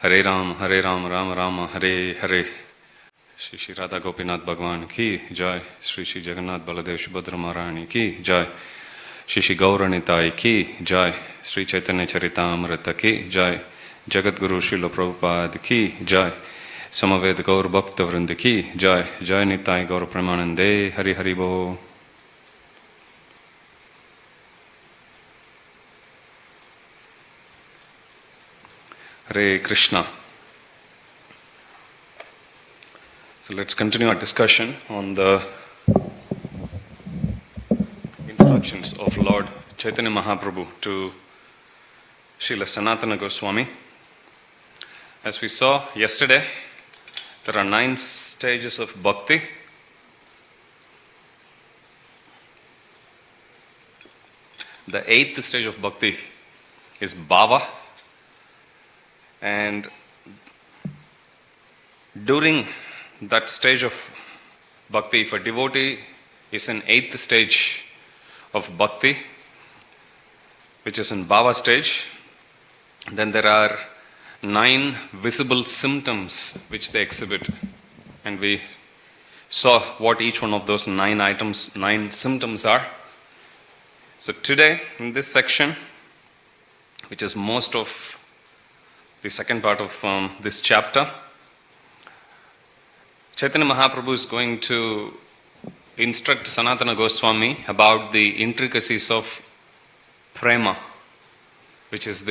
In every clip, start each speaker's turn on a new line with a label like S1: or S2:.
S1: Hare Ram, Ram Rama, Hare Hare. Shri Shri Radha Gopinath Bhagwan ki Jai. Shri Shri Jagannath Baladev Subhadra Maharani ki Jai. Shri Shri Gauranitai ki Jai. Sri Caitanya Caritamrta ki Jai. Jagat Guru Srila Prabhupada ki Jai. Samaved Gaur Bhakta Vrinda ki Jai. Jai Nitai Gaur Premanande Hari Hari Bo. Hare Krishna. So let's continue our discussion on the instructions of Lord Chaitanya Mahaprabhu to Srila Sanatana Goswami. As we saw yesterday, there are 9 stages of Bhakti. The 8th stage of Bhakti is Bhava. And during that stage of Bhakti, if a devotee is in 8th stage of Bhakti, which is in Bhava stage, then there are 9 visible symptoms which they exhibit. And we saw what each one of those 9 symptoms are. So today, in this section, which is most of the second part of this chapter, Chaitanya Mahaprabhu is going to instruct Sanatana Goswami about the intricacies of prema, which is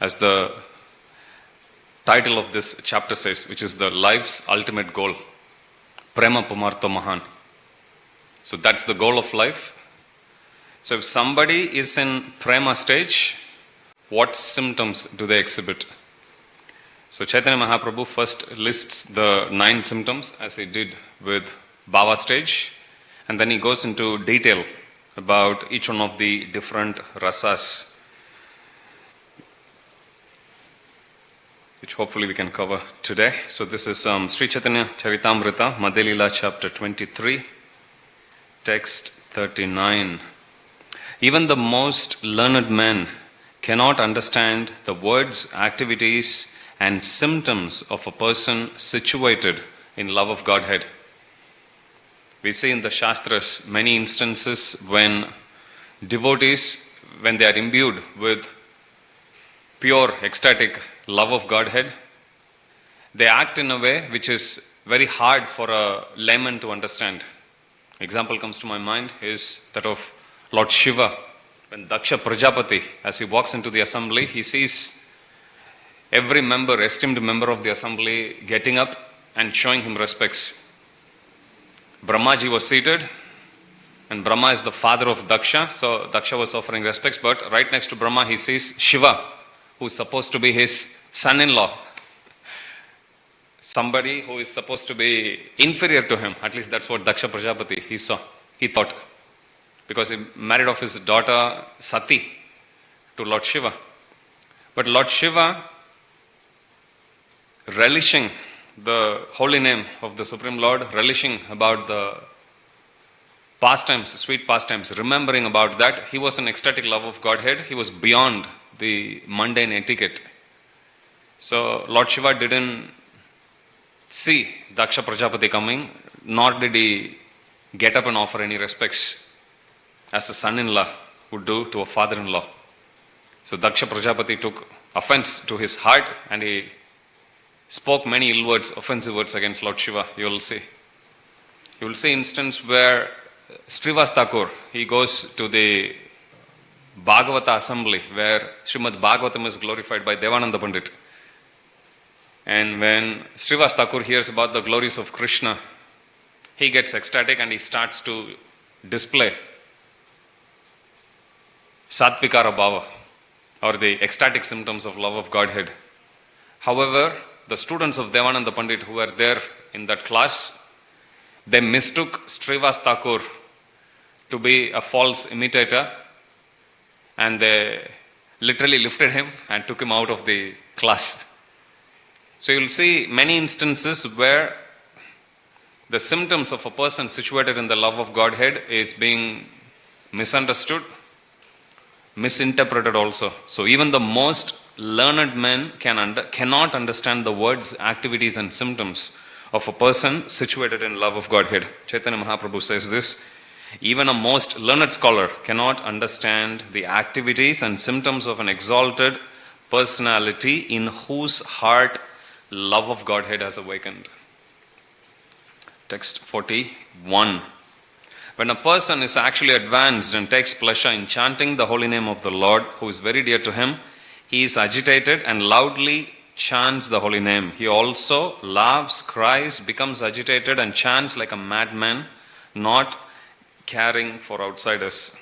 S1: as the title of this chapter says, which is the life's ultimate goal. Prema Pumartha Mahan. So that's the goal of life. So if somebody is in prema stage, what symptoms do they exhibit? So Chaitanya Mahaprabhu first lists the 9 symptoms as he did with Bhava stage, and then he goes into detail about each one of the different rasas, which hopefully we can cover today. So this is Sri Caitanya Caritamrta, Madhya chapter 23, text 39. Even the most learned men cannot understand the words, activities, and symptoms of a person situated in love of Godhead. We see in the Shastras many instances when devotees, when they are imbued with pure ecstatic love of Godhead, they act in a way which is very hard for a layman to understand. Example comes to my mind is that of Lord Shiva. When Daksha Prajapati, as he walks into the assembly, he sees every esteemed member of the assembly getting up and showing him respects. Brahmaji was seated, and Brahma is the father of Daksha, so Daksha was offering respects, but right next to Brahma he sees Shiva, who is supposed to be his son-in-law. Somebody who is supposed to be inferior to him, at least that's what Daksha Prajapati he thought. Because he married off his daughter Sati to Lord Shiva. But Lord Shiva, relishing the holy name of the Supreme Lord, relishing about the pastimes, sweet pastimes, remembering about that, he was an ecstatic love of Godhead. He was beyond the mundane etiquette. So Lord Shiva didn't see Daksha Prajapati coming, nor did he get up and offer any respects as a son-in-law would do to a father-in-law. So Daksha Prajapati took offense to his heart and he spoke many ill words, offensive words against Lord Shiva. You will see. You will see instance where Srivas Thakur, he goes to the Bhagavata assembly where Srimad Bhagavatam is glorified by Devananda Pandit. And when Srivas Thakur hears about the glories of Krishna, he gets ecstatic and he starts to display Sattvikara Bhava, or the ecstatic symptoms of love of Godhead. However, the students of Devananda Pandit who were there in that class, they mistook Srivas Thakur to be a false imitator, and they literally lifted him and took him out of the class. So you'll see many instances where the symptoms of a person situated in the love of Godhead is being misunderstood, misinterpreted also. So even the most learned men cannot understand the words, activities and symptoms of a person situated in love of Godhead. Chaitanya Mahaprabhu says this. Even a most learned scholar cannot understand the activities and symptoms of an exalted personality in whose heart love of Godhead has awakened. Text 41. When a person is actually advanced and takes pleasure in chanting the holy name of the Lord, who is very dear to him, he is agitated and loudly chants the holy name. He also laughs, cries, becomes agitated and chants like a madman, not caring for outsiders.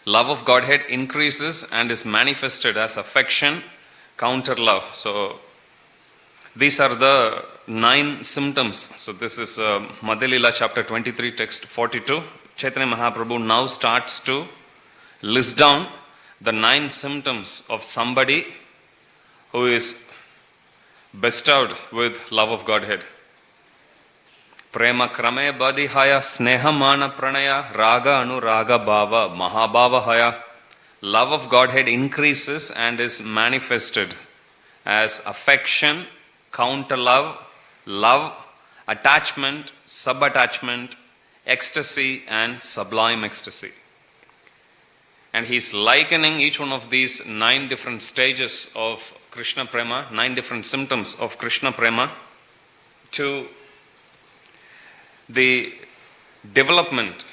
S1: Love of Godhead increases and is manifested as affection, counter love. So these are the 9 symptoms. So this is Madhya chapter 23, text 42. Chaitanya Mahaprabhu now starts to list down the 9 symptoms of somebody who is bestowed with love of Godhead. Prema krame badihaya sneha mana pranaya raga anuraga bhava mahabhavahaya. Love of Godhead increases and is manifested as affection, counter love, love, attachment, sub-attachment, ecstasy and sublime ecstasy. And he's likening each one of these 9 different stages of Krishna Prema, 9 different symptoms of Krishna Prema to the development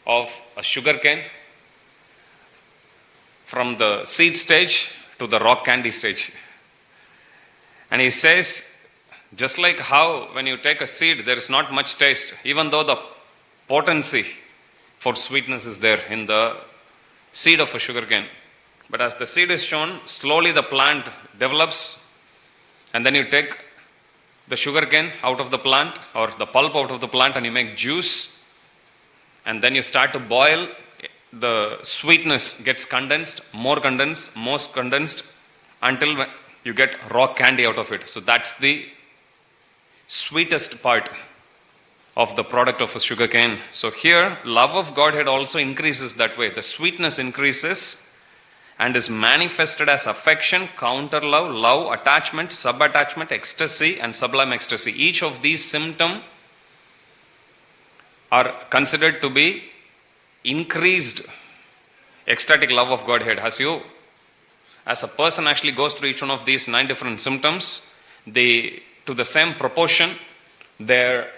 S1: of a sugarcane from the seed stage to the rock candy stage. And he says, just like how when you take a seed, there is not much taste, even though the potency for sweetness is there in the seed of a sugarcane. But as the seed is shown, slowly the plant develops, and then you take the sugarcane out of the plant or the pulp out of the plant and you make juice, and then you start to boil. The sweetness gets condensed, most condensed, until you get rock candy out of it. So that's the sweetest part of the product of a sugarcane. So here, love of Godhead also increases that way. The sweetness increases and is manifested as affection, counter love, love, attachment, sub-attachment, ecstasy and sublime ecstasy. Each of these symptoms are considered to be increased ecstatic love of Godhead. As a person actually goes through each one of these 9 different symptoms, to the same proportion, their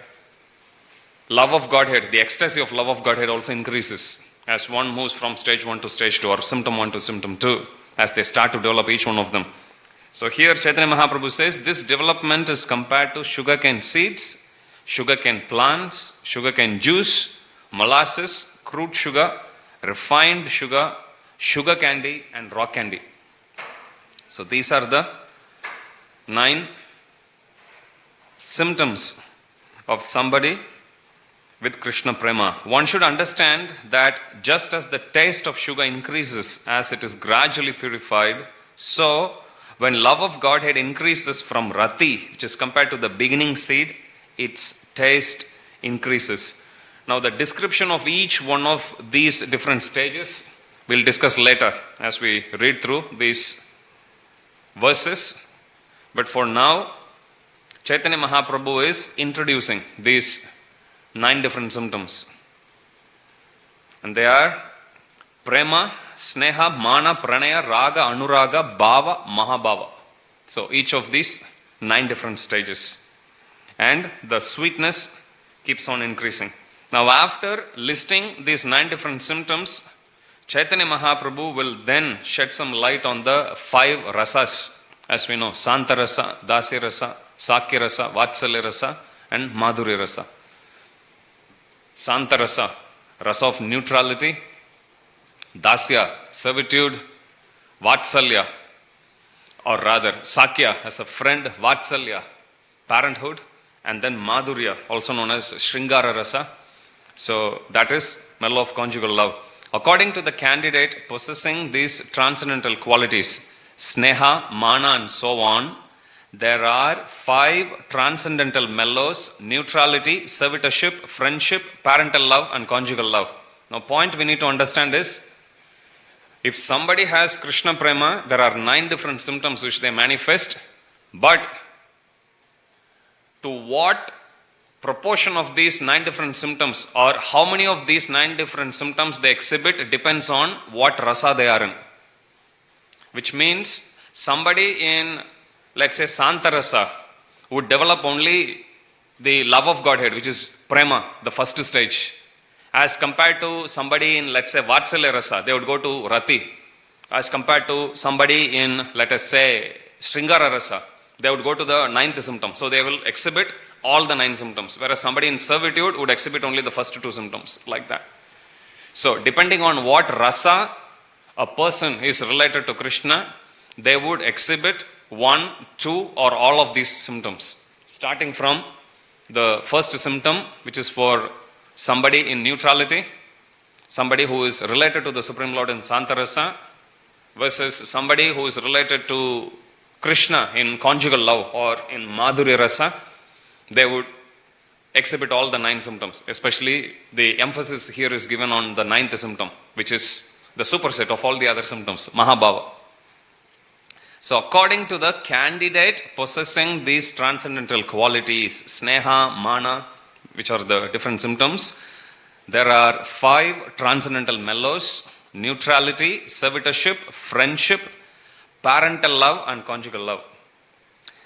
S1: love of Godhead, the ecstasy of love of Godhead also increases as one moves from stage 1 to stage 2 or symptom 1 to symptom 2, as they start to develop each one of them. So here Chaitanya Mahaprabhu says this development is compared to sugarcane seeds, sugarcane plants, sugarcane juice, molasses, crude sugar, refined sugar, sugar candy and rock candy. So these are the 9 symptoms of somebody with Krishna Prema. One should understand that just as the taste of sugar increases as it is gradually purified, so when love of Godhead increases from rati, which is compared to the beginning seed, its taste increases. Now the description of each one of these different stages we'll discuss later as we read through these verses. But for now, Chaitanya Mahaprabhu is introducing these 9 different symptoms. And they are Prema, Sneha, Mana, Pranaya, Raga, Anuraga, Bhava, Mahabhava. So each of these 9 different stages. And the sweetness keeps on increasing. Now after listing these 9 different symptoms, Chaitanya Mahaprabhu will then shed some light on the 5 rasas. As we know, Santa Rasa, Dasya Rasa, Sakya Rasa, Vatsalya Rasa and Madhurya Rasa. Santa Rasa, rasa of neutrality, Dasya, servitude, Vatsalya, or rather Sakya as a friend, Vatsalya, parenthood, and then Madhurya, also known as Shringara Rasa. So that is mellow of conjugal love. According to the candidate possessing these transcendental qualities, Sneha, Mana and so on, there are 5 transcendental mellows: neutrality, servitorship, friendship, parental love and conjugal love. Now point we need to understand is, If somebody has Krishna Prema, there are 9 different symptoms which they manifest, but to what proportion of these 9 different symptoms or how many of these 9 different symptoms they exhibit depends on what rasa they are in. Which means somebody in, let's say, Santa rasa would develop only the love of Godhead, which is Prema, the first stage. As compared to somebody in, let's say, Vatsalya rasa, they would go to Rati. As compared to somebody in, let us say, Sringara rasa, they would go to the 9th symptom. So they will exhibit all the 9 symptoms. Whereas somebody in servitude would exhibit only the first 2 symptoms, like that. So depending on what rasa a person is related to Krishna, they would exhibit 1, 2 or all of these symptoms. Starting from the first symptom, which is for somebody in neutrality, somebody who is related to the Supreme Lord in Santarasa, versus somebody who is related to Krishna in conjugal love or in Madhurya Rasa, they would exhibit all the 9 symptoms. Especially the emphasis here is given on the 9th symptom, which is the superset of all the other symptoms, Mahabhava. So according to the candidate possessing these transcendental qualities, Sneha, Mana, which are the different symptoms, there are 5 transcendental mellows: neutrality, servitorship, friendship, parental love and conjugal love.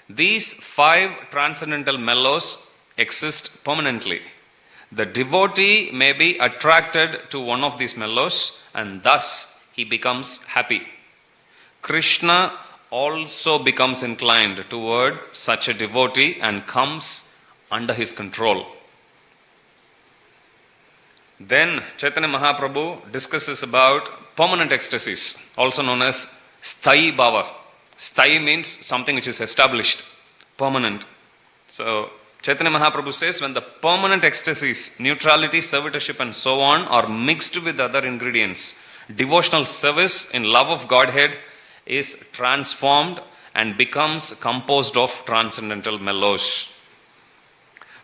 S1: These 5 transcendental mellows exist permanently. The devotee may be attracted to one of these mellows and thus he becomes happy. Krishna also becomes inclined toward such a devotee and comes under his control. Then Chaitanya Mahaprabhu discusses about permanent ecstasies, also known as Sthayi Bhava. Sthayi means something which is established, permanent. So Chaitanya Mahaprabhu says, when the permanent ecstasies, neutrality, servitorship and so on are mixed with other ingredients, devotional service in love of Godhead is transformed and becomes composed of transcendental mellows.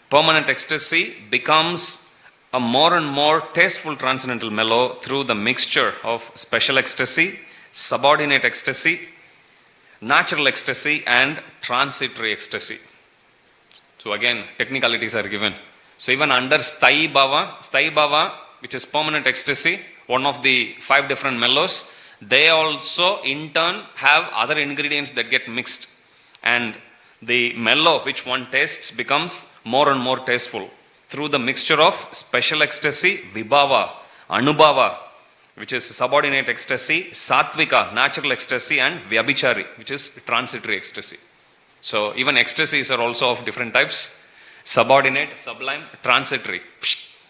S1: Permanent ecstasy becomes a more and more tasteful transcendental mellow through the mixture of special ecstasy, subordinate ecstasy, natural ecstasy and transitory ecstasy. So again, technicalities are given. So even under Sthayi Bhava, which is permanent ecstasy, one of the 5 different mellows, they also in turn have other ingredients that get mixed. And the mellow which one tastes becomes more and more tasteful through the mixture of special ecstasy, Vibhava, Anubhava, which is subordinate ecstasy, Satvika, natural ecstasy and Vyabhichari, which is transitory ecstasy. So even ecstasies are also of different types: subordinate, sublime, transitory.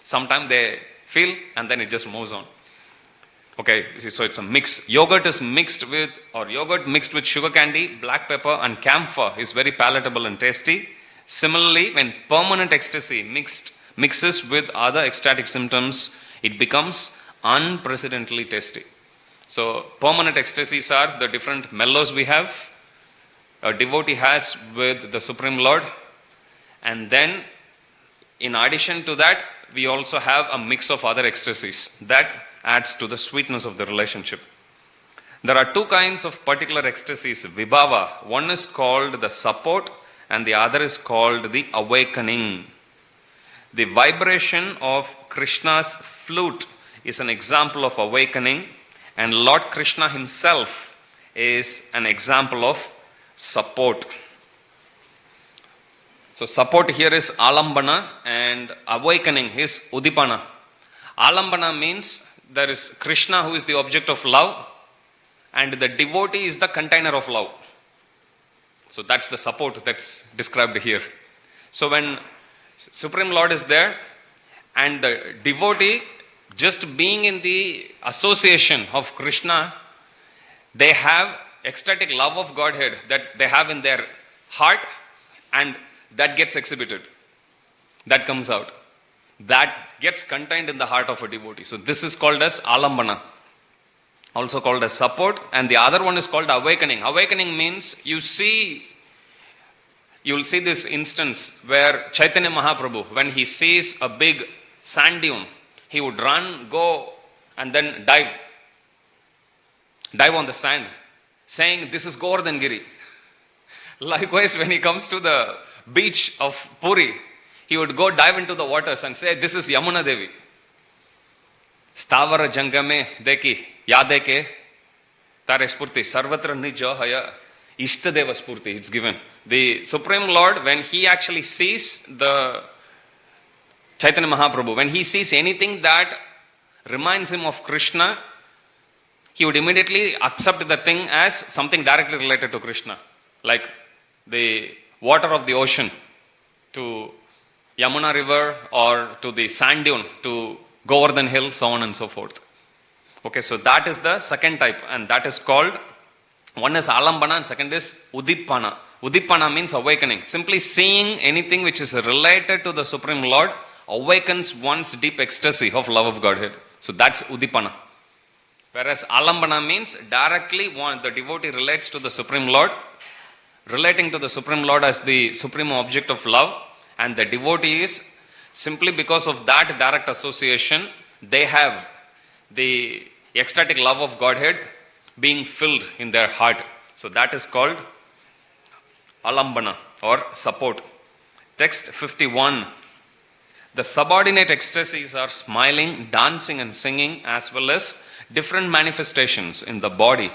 S1: Sometimes they feel and then it just moves on. Okay, so it's a mix. Yogurt mixed with sugar candy, black pepper and camphor is very palatable and tasty. Similarly, when permanent ecstasy mixes with other ecstatic symptoms, it becomes unprecedentedly tasty. So permanent ecstasies are the different mellows we have, a devotee has with the Supreme Lord, and then in addition to that, we also have a mix of other ecstasies that adds to the sweetness of the relationship. There are 2 kinds of particular ecstasies, Vibhava. One is called the support and the other is called the awakening. The vibration of Krishna's flute is an example of awakening, and Lord Krishna himself is an example of support. So support here is alambana and awakening is udipana. Alambana means there is Krishna who is the object of love and the devotee is the container of love. So that's the support that's described here. So when Supreme Lord is there and the devotee just being in the association of Krishna, they have ecstatic love of Godhead that they have in their heart, and that gets exhibited. That comes out. That gets contained in the heart of a devotee. So this is called as alambana, also called as support, and the other one is called awakening. Awakening means you will see this instance where Chaitanya Mahaprabhu, when he sees a big sand dune, he would run, go and then dive. dive on the sand, saying, this is Govardhan Giri. Likewise, when he comes to the beach of Puri, he would go dive into the waters and say, this is Yamuna Devi. Stavara Jangame Deki, Yadeke, Tare Spurti, Sarvatra Nijo Haya, Ishtadeva Spurti, it's given. The Supreme Lord, when he actually sees the Chaitanya Mahaprabhu, when he sees anything that reminds him of Krishna, he would immediately accept the thing as something directly related to Krishna. Like the water of the ocean to Yamuna river, or to the sand dune to Govardhan hill, so on and so forth. Okay, so that is the second type, and that is called, one is Alambana and second is Udipana. Udipana means awakening. Simply seeing anything which is related to the Supreme Lord awakens one's deep ecstasy of love of Godhead. So that's Udipana. Whereas Alambana means directly the devotee relates to the Supreme Lord, relating to the Supreme Lord as the supreme object of love, and the devotees, simply because of that direct association, they have the ecstatic love of Godhead being filled in their heart. So that is called Alambana or support. Text 51. The subordinate ecstasies are smiling, dancing and singing, as well as different manifestations in the body.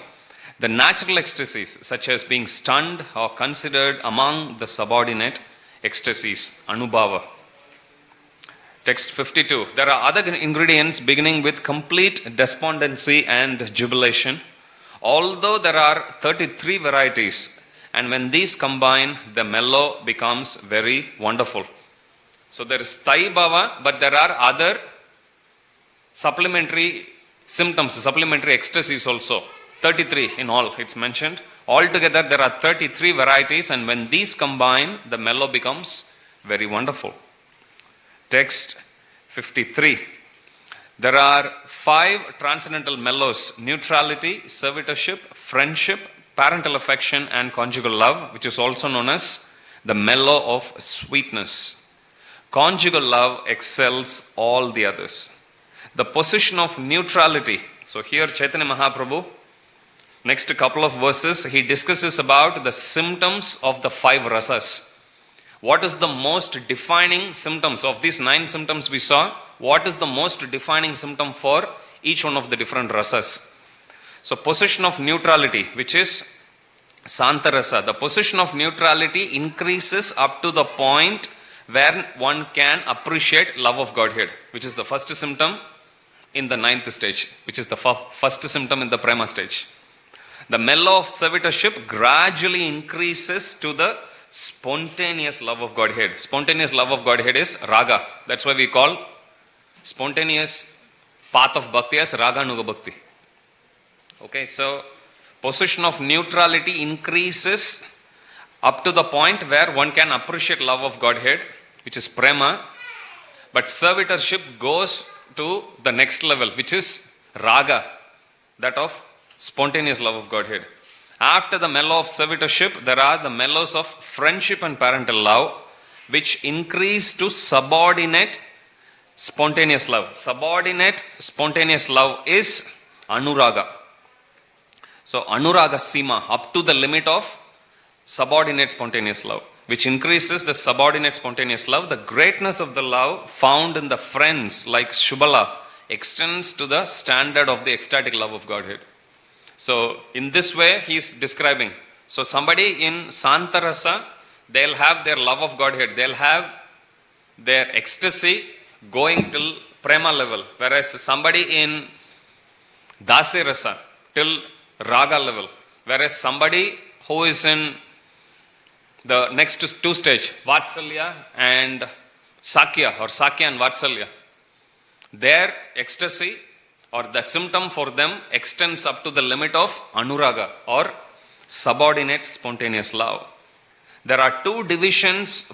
S1: The natural ecstasies, such as being stunned, are considered among the subordinate ecstasies, Anubhava. Text 52. There are other ingredients beginning with complete despondency and jubilation. Although there are 33 varieties, and when these combine, the mellow becomes very wonderful. So there is Thai Bhava, but there are other supplementary symptoms, supplementary ecstasies also. 33 in all, it's mentioned. Altogether, there are 33 varieties, and when these combine, the mellow becomes very wonderful. Text 53. There are 5 transcendental mellows: neutrality, servitorship, friendship, parental affection, and conjugal love, which is also known as the mellow of sweetness. Conjugal love excels all the others. The position of neutrality. So here Chaitanya Mahaprabhu, next couple of verses, he discusses about the symptoms of the 5 rasas. What is the most defining symptoms of these 9 symptoms we saw? What is the most defining symptom for each one of the different rasas? So position of neutrality, which is Santa rasa. The position of neutrality increases up to the point where one can appreciate love of Godhead, which is the first symptom in the 9th stage, which is the first symptom in the prema stage. The mellow of servitorship gradually increases to the spontaneous love of Godhead. Spontaneous love of Godhead is raga. That's why we call spontaneous path of bhakti as raga nuga bhakti. Okay, so position of neutrality increases up to the point where one can appreciate love of Godhead, which is prema, but servitorship goes to the next level, which is raga, that of spontaneous love of Godhead. After the mellow of servitorship, there are the mellows of friendship and parental love, which increase to subordinate spontaneous love. Subordinate spontaneous love is anuraga. So anuraga sima, up to the limit of subordinate spontaneous love, which increases the subordinate spontaneous love. The greatness of the love found in the friends like Shubala extends to the standard of the ecstatic love of Godhead. So in this way he is describing. So somebody in Santarasa, they'll have their love of Godhead, they'll have their ecstasy going till prema level, whereas somebody in Dasirasa till raga level, whereas somebody who is in the next 2 stage, Vatsalya and Sakya, or Sakya and Vatsalya, their ecstasy or the symptom for them extends up to the limit of anuraga or subordinate spontaneous love. There are 2 divisions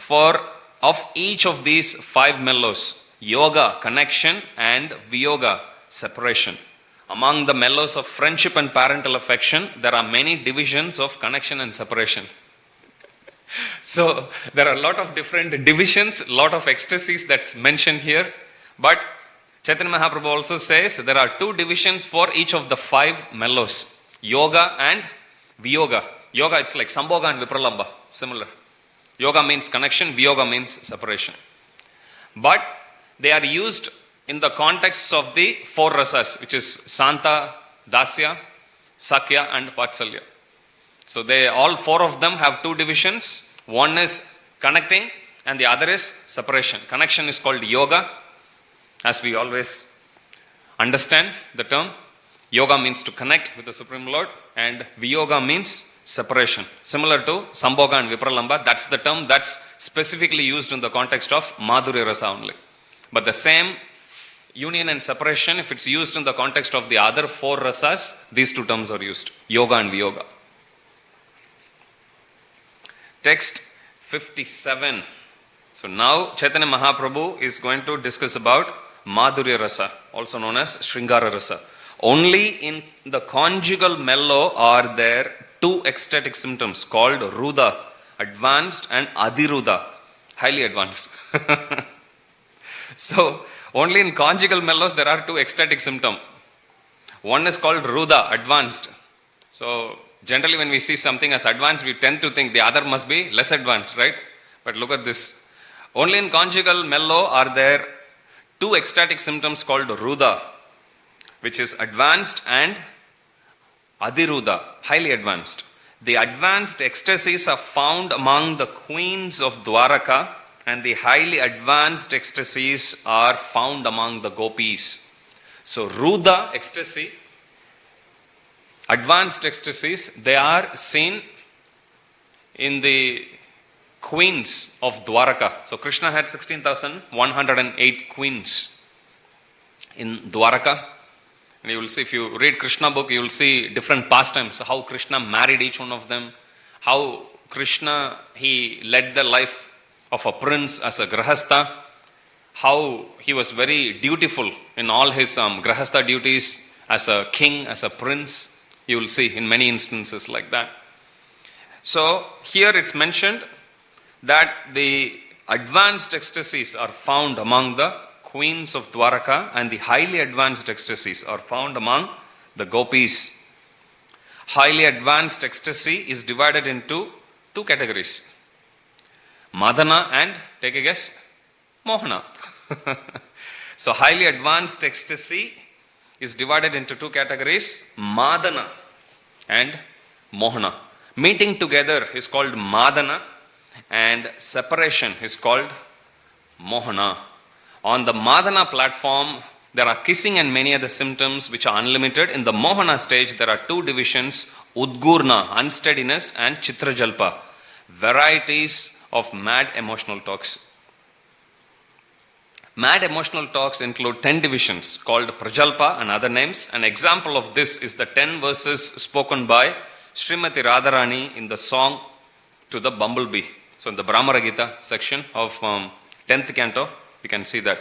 S1: of each of these 5 mellows: yoga, connection, and viyoga, separation. Among the mellows of friendship and parental affection, there are many divisions of connection and separation. So there are a lot of different divisions, lot of ecstasies that's mentioned here, but Chaitanya Mahaprabhu also says there are 2 divisions for each of the 5 mellows: yoga and viyoga. Yoga, it's like sambhoga and vipralambha, similar. Yoga means connection, viyoga means separation. But they are used in the context of the four rasas, which is Santa, Dasya, Sakya and Vatsalya. So all four of them have two divisions. One is connecting and the other is separation. Connection is called yoga, as we always understand the term. Yoga means to connect with the Supreme Lord, and Viyoga means separation. Similar to Sambhoga and Vipralambha, that's the term that's specifically used in the context of Madhurya Rasa only. But the same union and separation, if it's used in the context of the other four rasas, these two terms are used, Yoga and Viyoga. Text 57. So now Chaitanya Mahaprabhu is going to discuss about Madhurya Rasa, also known as Sringara Rasa. Only in the conjugal mellow are there two ecstatic symptoms called Ruda, advanced, and Adiruda, highly advanced. So, only in conjugal mellows there are two ecstatic symptoms. One is called Ruda, advanced. So, generally when we see something as advanced, we tend to think the other must be less advanced, right? But look at this. Only in conjugal mellow are there two ecstatic symptoms called Ruda, which is advanced and Adiruda, highly advanced. The advanced ecstasies are found among the queens of Dwaraka, and the highly advanced ecstasies are found among the gopis. So Ruda ecstasy, advanced ecstasies, they are seen in the queens of Dwaraka. So Krishna had 16,108 queens in Dwaraka. And you will see, if you read Krishna book, you will see different pastimes, how Krishna married each one of them, how Krishna, he led the life of a prince as a grahastha, how he was very dutiful in all his grahastha duties as a king, as a prince. You will see in many instances like that. So here it's mentioned that the advanced ecstasies are found among the queens of Dwaraka, and the highly advanced ecstasies are found among the gopis. Highly advanced ecstasy is divided into two categories, Madana and, take a guess, Mohana. So highly advanced ecstasy is divided into two categories, Madana and Mohana. Meeting together is called Madana and separation is called Mohana. On the Madana platform, there are kissing and many other symptoms which are unlimited. In the Mohana stage, there are two divisions, Udgurna, unsteadiness, and Chitrajalpa, varieties of mad emotional talks. Mad emotional talks include 10 divisions called Prajalpa and other names. An example of this is the 10 verses spoken by Srimati Radharani in the song to the bumblebee. So in the Brahmara Gita section of 10th canto, you can see that.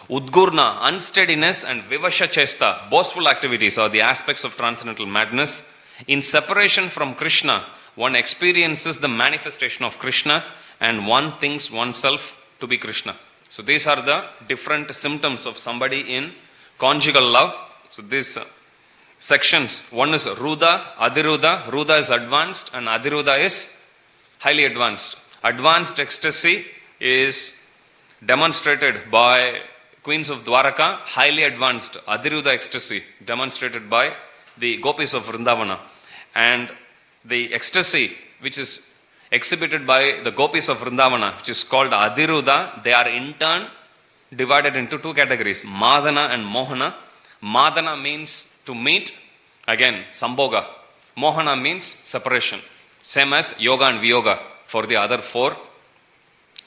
S1: Udgurna, unsteadiness, and Vivasha Chesta, boastful activities, are the aspects of transcendental madness. In separation from Krishna, one experiences the manifestation of Krishna and one thinks oneself to be Krishna. So these are the different symptoms of somebody in conjugal love. So these sections, one is Ruda, Adiruda. Ruda is advanced and Adiruda is highly advanced. Advanced ecstasy is demonstrated by queens of Dwaraka, highly advanced Adiruda ecstasy demonstrated by the gopis of Vrindavana. And the ecstasy which is exhibited by the gopis of Vrindavana, which is called Adiruda, they are in turn divided into two categories, Madana and Mohana. Madana means to meet, again Sambhoga. Mohana means separation, same as Yoga and Viyoga for the other four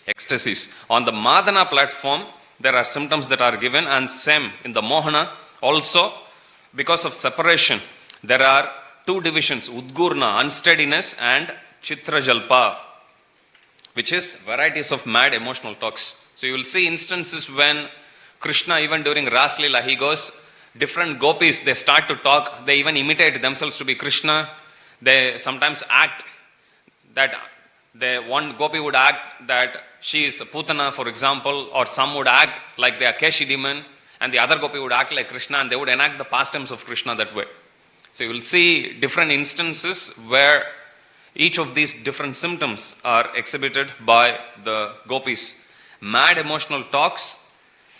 S1: ecstasies. On the Madana platform, there are symptoms that are given, and same in the Mohana also, because of separation, there are two divisions, Udgurna, unsteadiness, and Chitrajalpa, which is varieties of mad emotional talks. So you will see instances when Krishna, even during Ras Leela, he goes, different gopis, they start to talk, they even imitate themselves to be Krishna. They sometimes act that one gopi would act that she is Putana, for example, or some would act like they are Keshi demon, and the other gopi would act like Krishna, and they would enact the pastimes of Krishna that way. So you will see different instances where each of these different symptoms are exhibited by the gopis. Mad emotional talks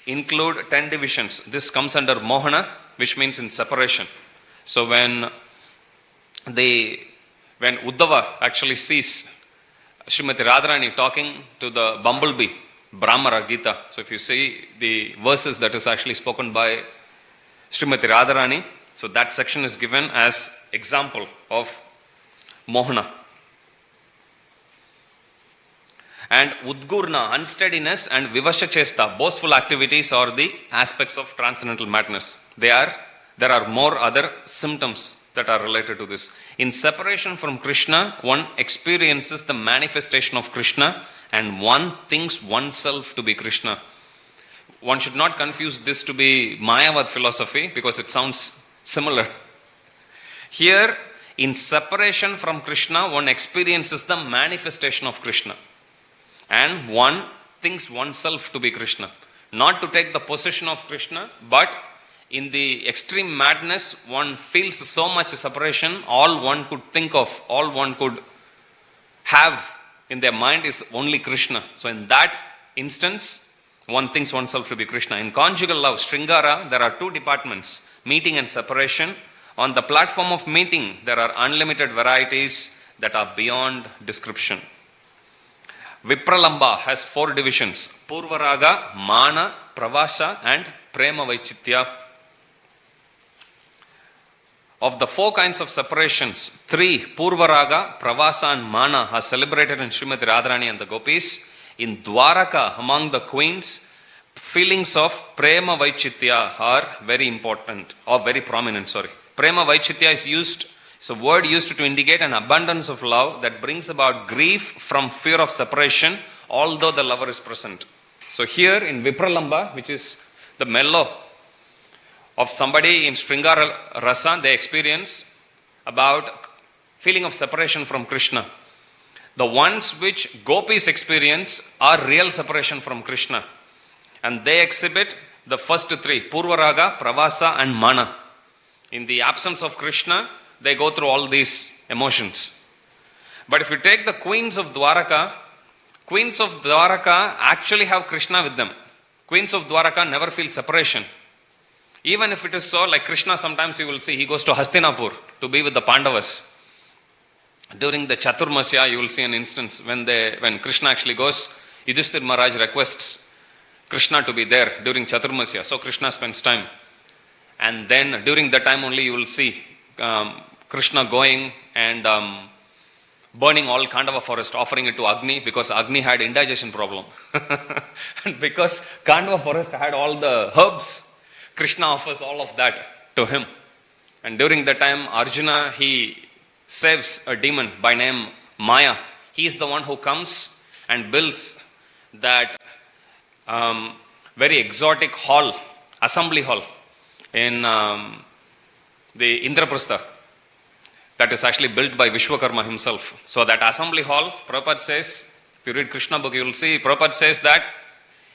S1: include 10 divisions. This comes under Mohana, which means in separation. So when Uddhava actually sees Srimati Radharani talking to the bumblebee, Brahmara Gita. So if you see the verses that is actually spoken by Srimati Radharani, so that section is given as example of Mohana. And Udgurna, unsteadiness, and Vivasha Chesta, boastful activities are the aspects of transcendental madness. There are more other symptoms that are related to this. In separation from Krishna, one experiences the manifestation of Krishna and one thinks oneself to be Krishna. One should not confuse this to be Mayavad philosophy because it sounds similar. Here, in separation from Krishna, one experiences the manifestation of Krishna. And one thinks oneself to be Krishna. Not to take the possession of Krishna, but in the extreme madness, one feels so much separation, all one could think of, all one could have in their mind is only Krishna. So in that instance, one thinks oneself to be Krishna. In conjugal love, Sringara, there are two departments, meeting and separation. On the platform of meeting, there are unlimited varieties that are beyond description. Vipralamba has 4 divisions, Purvaraga, Mana, Pravasa and Prema Vaichitya. Of the 4 kinds of separations, 3, Purvaraga, Pravasa and Mana, are celebrated in Srimati Radharani and the Gopis. In Dwaraka, among the queens, feelings of Prema Vaichitya are very important, or very prominent, Prema Vaichitya is a word used to indicate an abundance of love that brings about grief from fear of separation, although the lover is present. So here in Vipralamba, which is the mellow of somebody in Sringara Rasa, they experience about feeling of separation from Krishna. The ones which gopis experience are real separation from Krishna. And they exhibit the first 3, Purvaraga, Pravasa and Mana. In the absence of Krishna, they go through all these emotions. But if you take the queens of Dwaraka actually have Krishna with them. Queens of Dwaraka never feel separation. Even if it is so, like Krishna, sometimes you will see, he goes to Hastinapur to be with the Pandavas. During the Chaturmasya, you will see an instance when Krishna actually goes, Yudhishthir Maharaj requests Krishna to be there during Chaturmasya. So Krishna spends time. And then during that time only you will see Krishna going and burning all Kandava forest, offering it to Agni because Agni had indigestion problem. And because Kandava forest had all the herbs, Krishna offers all of that to him. And during that time, Arjuna, he saves a demon by name Maya. He is the one who comes and builds that very exotic hall, assembly hall in the Indraprastha. That is actually built by Vishwakarma himself. So that assembly hall, Prabhupada says, if you read Krishna book, you will see, Prabhupada says that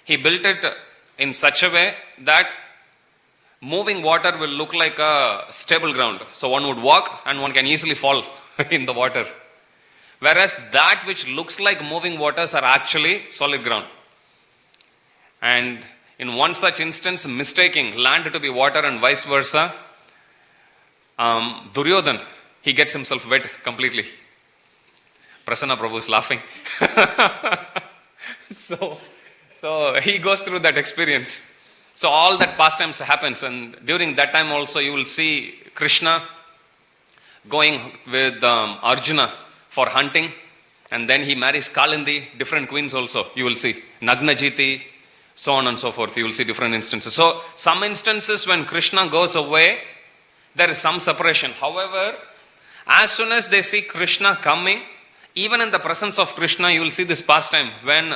S1: he built it in such a way that moving water will look like a stable ground. So one would walk and one can easily fall in the water. Whereas that which looks like moving waters are actually solid ground. And in one such instance, mistaking land to be water and vice versa, Duryodhan, he gets himself wet completely. Prasanna Prabhu is laughing. So he goes through that experience. So all that pastimes happens, and during that time also you will see Krishna going with Arjuna for hunting, and then he marries Kalindi, different queens also, you will see. Nagnajiti, so on and so forth, you will see different instances. So some instances when Krishna goes away, there is some separation. However, as soon as they see Krishna coming, even in the presence of Krishna, you will see this pastime. When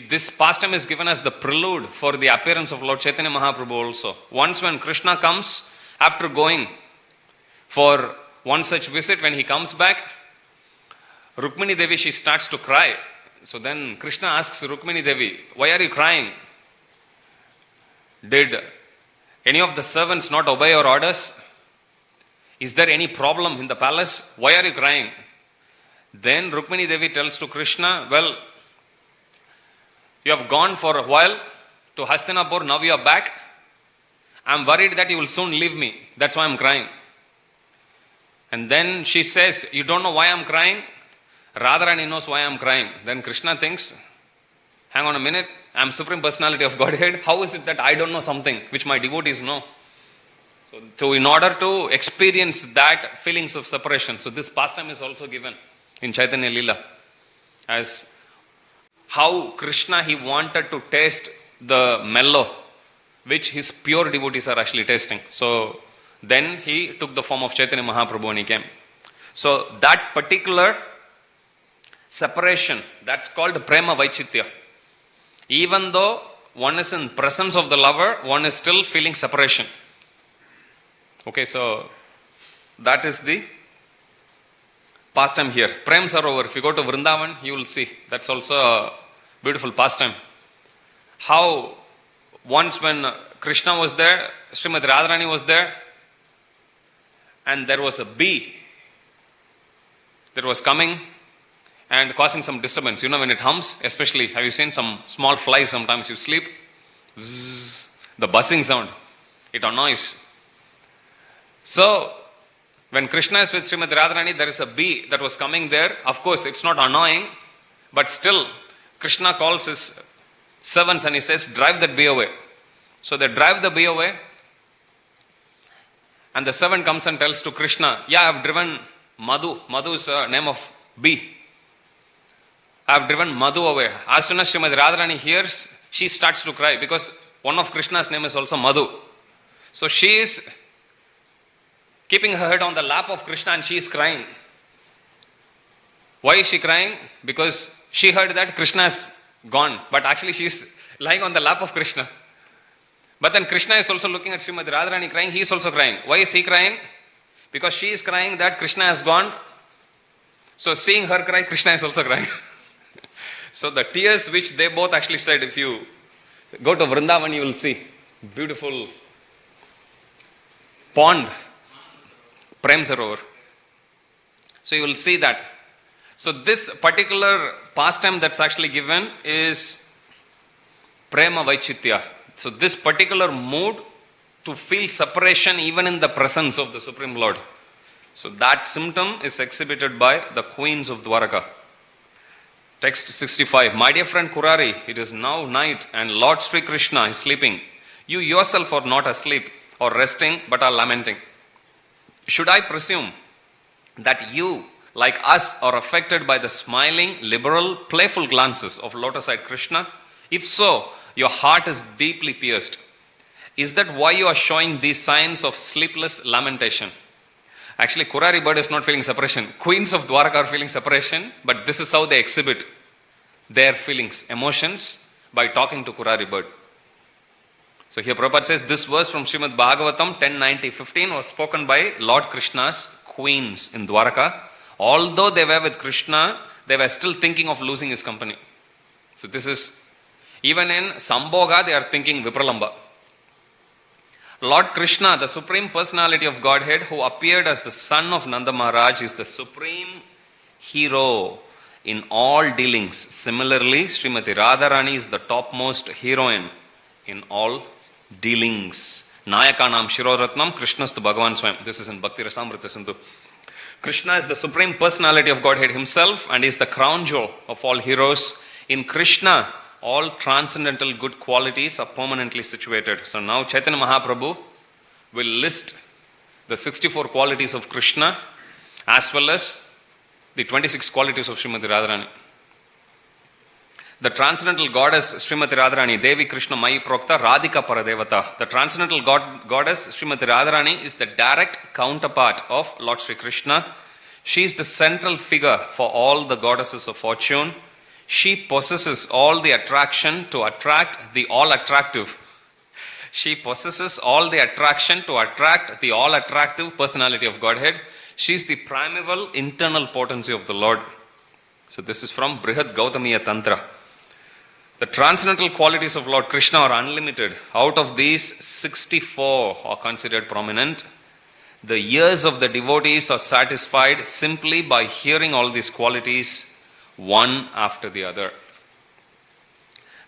S1: this pastime is given as the prelude for the appearance of Lord Chaitanya Mahaprabhu also. Once when Krishna comes, after going for one such visit, when he comes back, Rukmini Devi, she starts to cry. So then Krishna asks Rukmini Devi, why are you crying? Did any of the servants not obey your orders? Is there any problem in the palace? Why are you crying? Then Rukmini Devi tells to Krishna, well, you have gone for a while to Hastinapur, now you are back. I am worried that you will soon leave me. That's why I am crying. And then she says, you don't know why I am crying? Radharani knows why I am crying. Then Krishna thinks, hang on a minute, I am Supreme Personality of Godhead. How is it that I don't know something which my devotees know? So in order to experience that feelings of separation, so this pastime is also given in Chaitanya Leela as how Krishna, he wanted to taste the mellow which his pure devotees are actually tasting. So then he took the form of Chaitanya Mahaprabhu and he came. So that particular separation, that's called Prema Vaichitya. Even though one is in presence of the lover, one is still feeling separation. Okay, so that is the pastime here. Prem Sarovar, if you go to Vrindavan, you will see. That's also a beautiful pastime. How once when Krishna was there, Srimati Radharani was there, and there was a bee that was coming and causing some disturbance. You know, when it hums, especially, have you seen some small flies sometimes you sleep? The buzzing sound, it annoys. So, when Krishna is with Srimati Radharani, there is a bee that was coming there. Of course, it's not annoying, but still, Krishna calls his servants and he says, drive that bee away. So they drive the bee away, and the servant comes and tells to Krishna, yeah, I have driven Madhu. Madhu is the name of bee. I have driven Madhu away. As soon as Srimati Radharani hears, she starts to cry because one of Krishna's name is also Madhu. So she is keeping her head on the lap of Krishna and she is crying. Why is she crying? Because she heard that Krishna is gone, but actually she is lying on the lap of Krishna. But then Krishna is also looking at Srimati Radharani crying, he is also crying. Why is he crying? Because she is crying that Krishna has gone. So seeing her cry, Krishna is also crying. So the tears which they both actually said, if you go to Vrindavan, you will see beautiful pond, Prem Sarovar. So you will see that. So this particular pastime that's actually given is Prema Vaichitya. So this particular mood to feel separation even in the presence of the Supreme Lord. So that symptom is exhibited by the queens of Dwaraka. Text 65. My dear friend Kurari, it is now night and Lord Sri Krishna is sleeping. You yourself are not asleep or resting but are lamenting. Should I presume that you, like us, are affected by the smiling, liberal, playful glances of lotus-eyed Krishna? If so, your heart is deeply pierced. Is that why you are showing these signs of sleepless lamentation? Actually, Kurari bird is not feeling separation. Queens of Dwaraka are feeling separation, but this is how they exhibit their feelings, emotions, by talking to Kurari bird. So here Prabhupada says, this verse from Srimad Bhagavatam 10.90.15 was spoken by Lord Krishna's queens in Dwaraka. Although they were with Krishna, they were still thinking of losing his company. So this is, even in Sambhoga, they are thinking Vipralamba. Lord Krishna, the Supreme Personality of Godhead, who appeared as the son of Nanda Maharaj, is the supreme hero in all dealings. Similarly, Srimati Radharani is the topmost heroine in all dealings. Nayakanam Shiroratnam Krishnastu Bhagavan Swayam. This is in Bhakti Rasamrita Sindhu. Krishna is the Supreme Personality of Godhead himself and is the crown jewel of all heroes. In Krishna, all transcendental good qualities are permanently situated. So now Chaitanya Mahaprabhu will list the 64 qualities of Krishna as well as the 26 qualities of Srimati Radharani. The transcendental goddess Srimati Radharani, Devi Krishna Mai Prokta Radhika Paradevata. The transcendental goddess Srimati Radharani is the direct counterpart of Lord Sri Krishna. She is the central figure for all the goddesses of fortune. She possesses all the attraction to attract the all-attractive. She possesses all the attraction to attract the all-attractive personality of Godhead. She is the primeval internal potency of the Lord. So this is from Brihad Gautamiya Tantra. The transcendental qualities of Lord Krishna are unlimited. Out of these, 64 are considered prominent. The ears of the devotees are satisfied simply by hearing all these qualities one after the other.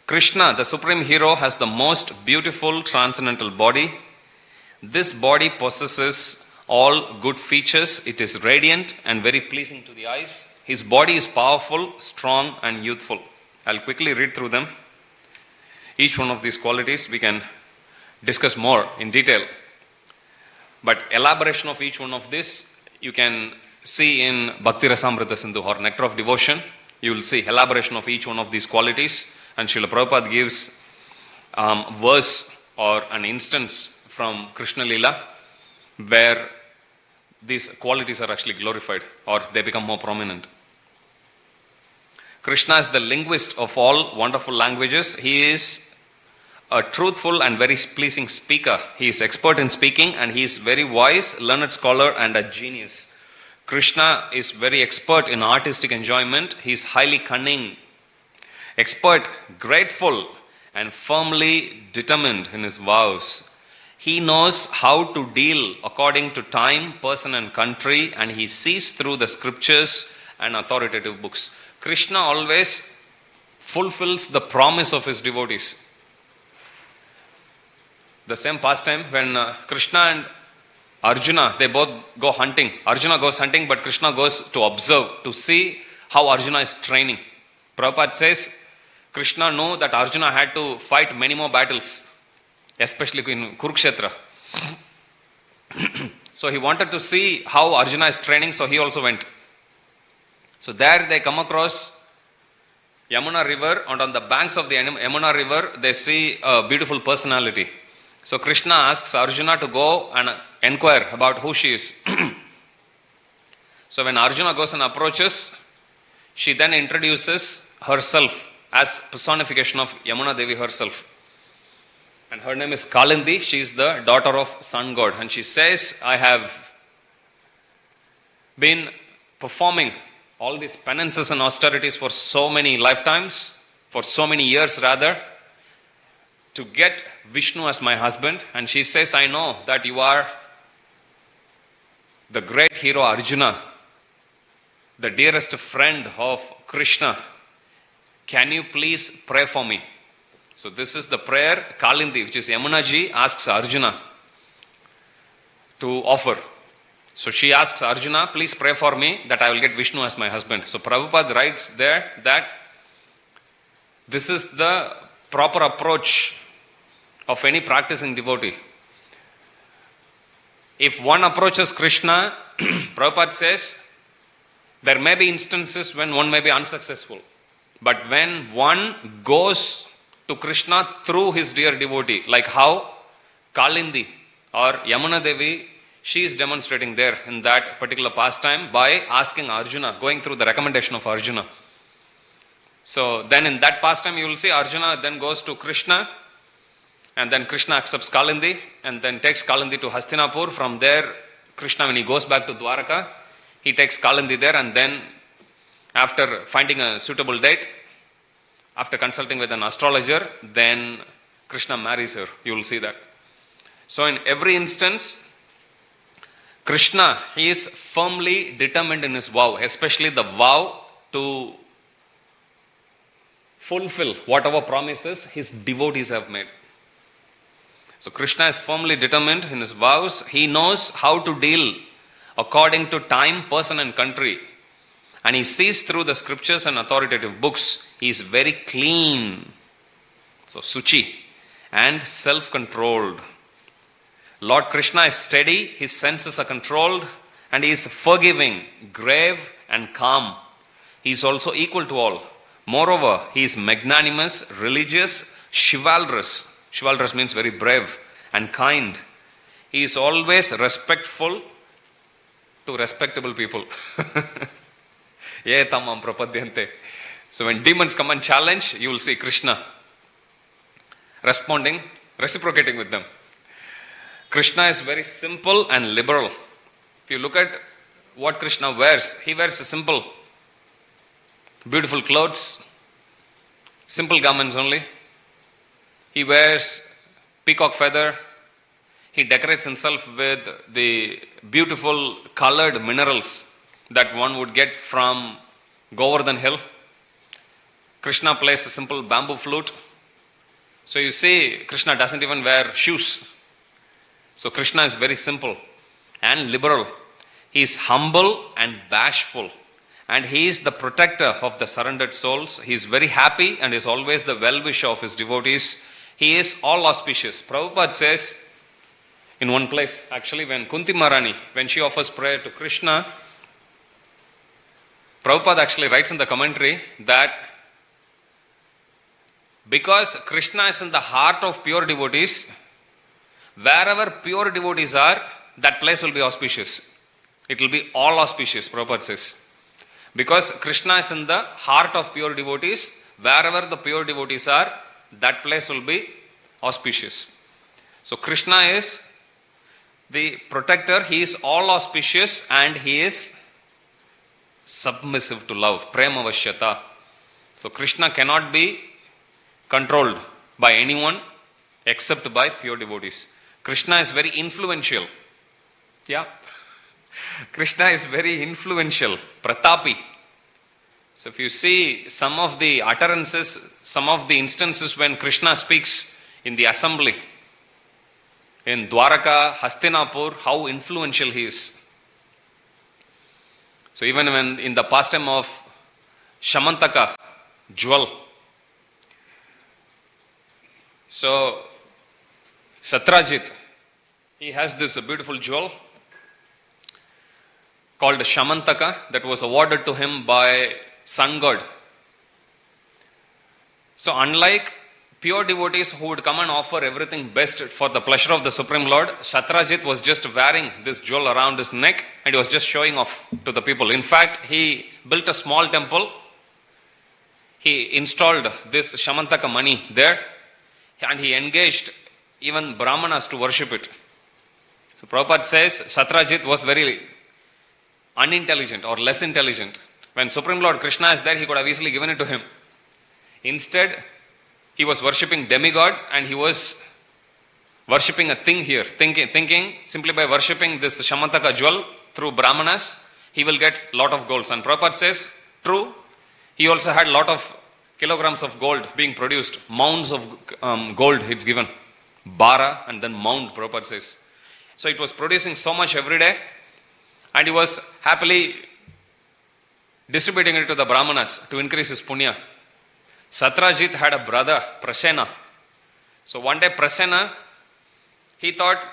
S1: Krishna, the Supreme Hero, has the most beautiful transcendental body. This body possesses all good features. It is radiant and very pleasing to the eyes. His body is powerful, strong, and youthful. I'll quickly read through them. Each one of these qualities we can discuss more in detail. But elaboration of each one of this you can see in Bhakti Rasamrita Sindhu or Nectar of Devotion. You will see elaboration of each one of these qualities. And Srila Prabhupada gives verse or an instance from Krishna Leela where these qualities are actually glorified or they become more prominent. Krishna is the linguist of all wonderful languages. He is a truthful and very pleasing speaker. He is expert in speaking and he is very wise, learned scholar and a genius. Krishna is very expert in artistic enjoyment. He is highly cunning, expert, grateful, and firmly determined in his vows. He knows how to deal according to time, person, and country, and he sees through the scriptures and authoritative books. Krishna always fulfills the promise of his devotees. The same pastime when Krishna and Arjuna, they both go hunting. Arjuna goes hunting, but Krishna goes to observe, to see how Arjuna is training. Prabhupada says, Krishna knew that Arjuna had to fight many more battles, especially in Kurukshetra. So he wanted to see how Arjuna is training, so he also went. So there they come across Yamuna river, and on the banks of the Yamuna river, they see a beautiful personality. So Krishna asks Arjuna to go and inquire about who she is. So when Arjuna goes and approaches, she then introduces herself as personification of Yamuna Devi herself. And her name is Kalindi. She is the daughter of sun god. And she says, I have been performing all these penances and austerities for so many lifetimes, for so many years rather, to get Vishnu as my husband. And she says, I know that you are the great hero Arjuna, the dearest friend of Krishna. Can you please pray for me? So this is the prayer Kalindi, which is Yamuna ji asks Arjuna to offer. So she asks Arjuna, please pray for me that I will get Vishnu as my husband. So Prabhupada writes there that this is the proper approach of any practicing devotee. If one approaches Krishna, Prabhupada says, there may be instances when one may be unsuccessful. But when one goes to Krishna through his dear devotee, like how Kalindi or Yamuna Devi, she is demonstrating there in that particular pastime by asking Arjuna, going through the recommendation of Arjuna. So then in that pastime you will see Arjuna then goes to Krishna, and then Krishna accepts Kalindi and then takes Kalindi to Hastinapur. From there, Krishna, when he goes back to Dwaraka, he takes Kalindi there, and then after finding a suitable date, after consulting with an astrologer, then Krishna marries her. You will see that. So in every instance, Krishna, he is firmly determined in his vow, especially the vow to fulfill whatever promises his devotees have made. So Krishna is firmly determined in his vows. He knows how to deal according to time, person and country. And he sees through the scriptures and authoritative books. He is very clean. So Suchi and self-controlled. Lord Krishna is steady, his senses are controlled, and he is forgiving, grave and calm. He is also equal to all. Moreover, he is magnanimous, religious, chivalrous. Chivalrous means very brave and kind. He is always respectful to respectable people. So when demons come and challenge, you will see Krishna responding, reciprocating with them. Krishna is very simple and liberal. If you look at what Krishna wears, he wears simple, beautiful clothes, simple garments only. He wears peacock feather. he decorates himself with the beautiful colored minerals that one would get from Govardhan Hill. Krishna plays a simple bamboo flute. So you see, Krishna doesn't even wear shoes. So Krishna is very simple and liberal. He is humble and bashful. And he is the protector of the surrendered souls. He is very happy and is always the well-wisher of his devotees. He is all auspicious. Prabhupada says in one place, actually, when Kunti Maharani, when she offers prayer to Krishna, Prabhupada actually writes in the commentary that because Krishna is in the heart of pure devotees, wherever pure devotees are, that place will be auspicious. It will be all auspicious, Prabhupada says. Because Krishna is in the heart of pure devotees, wherever the pure devotees are, that place will be auspicious. So Krishna is the protector, he is all auspicious and he is submissive to love, prema vashyata. So Krishna cannot be controlled by anyone except by pure devotees. Krishna is very influential. Yeah. Krishna is very influential, pratapi. So if you see some of the utterances, some of the instances when Krishna speaks in the assembly, in Dwaraka, Hastinapur, how influential he is. So even when in the pastime of Shamantaka, jewel, so Satrajit, he has this beautiful jewel called Shamantaka that was awarded to him by sun god. So unlike pure devotees who would come and offer everything best for the pleasure of the Supreme Lord, Satrajit was just wearing this jewel around his neck and he was just showing off to the people. In fact, he built a small temple. He installed this Shamantaka money there and he engaged even Brahmanas to worship it. So Prabhupada says Satrajit was very unintelligent or less intelligent. When Supreme Lord Krishna is there, he could have easily given it to him. Instead, he was worshipping demigod and he was worshipping a thing here, thinking simply by worshipping this Shamantaka jewel through Brahmanas, he will get lot of golds. And Prabhupada says, true, he also had lot of kilograms of gold being produced, mounds of gold it's given, bara and then mound, Prabhupada says. So it was producing so much every day and he was happily distributing it to the Brahmanas to increase his punya. Satrajit had a brother, Prasena. So one day Prasena, he thought,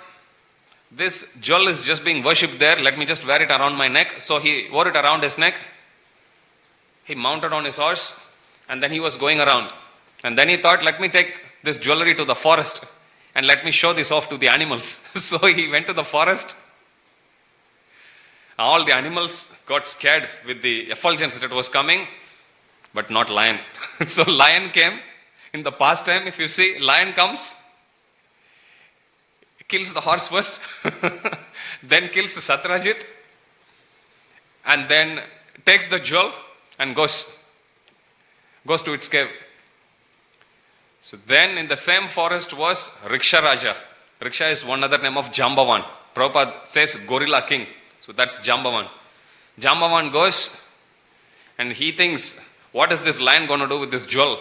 S1: this jewel is just being worshipped there, let me just wear it around my neck. So he wore it around his neck. He mounted on his horse and then he was going around. And then he thought, let me take this jewelry to the forest and let me show this off to the animals. So he went to the forest. All the animals got scared with the effulgence that was coming, but not lion. So lion came in the pastime. If you see, lion comes, kills the horse first, then kills Satrajit, and then takes the jewel and goes to its cave. So then in the same forest was Riksha Raja. Riksha is one other name of Jambavan. Prabhupada says gorilla king. So that's Jambavan. Jambavan goes and he thinks, what is this lion going to do with this jewel?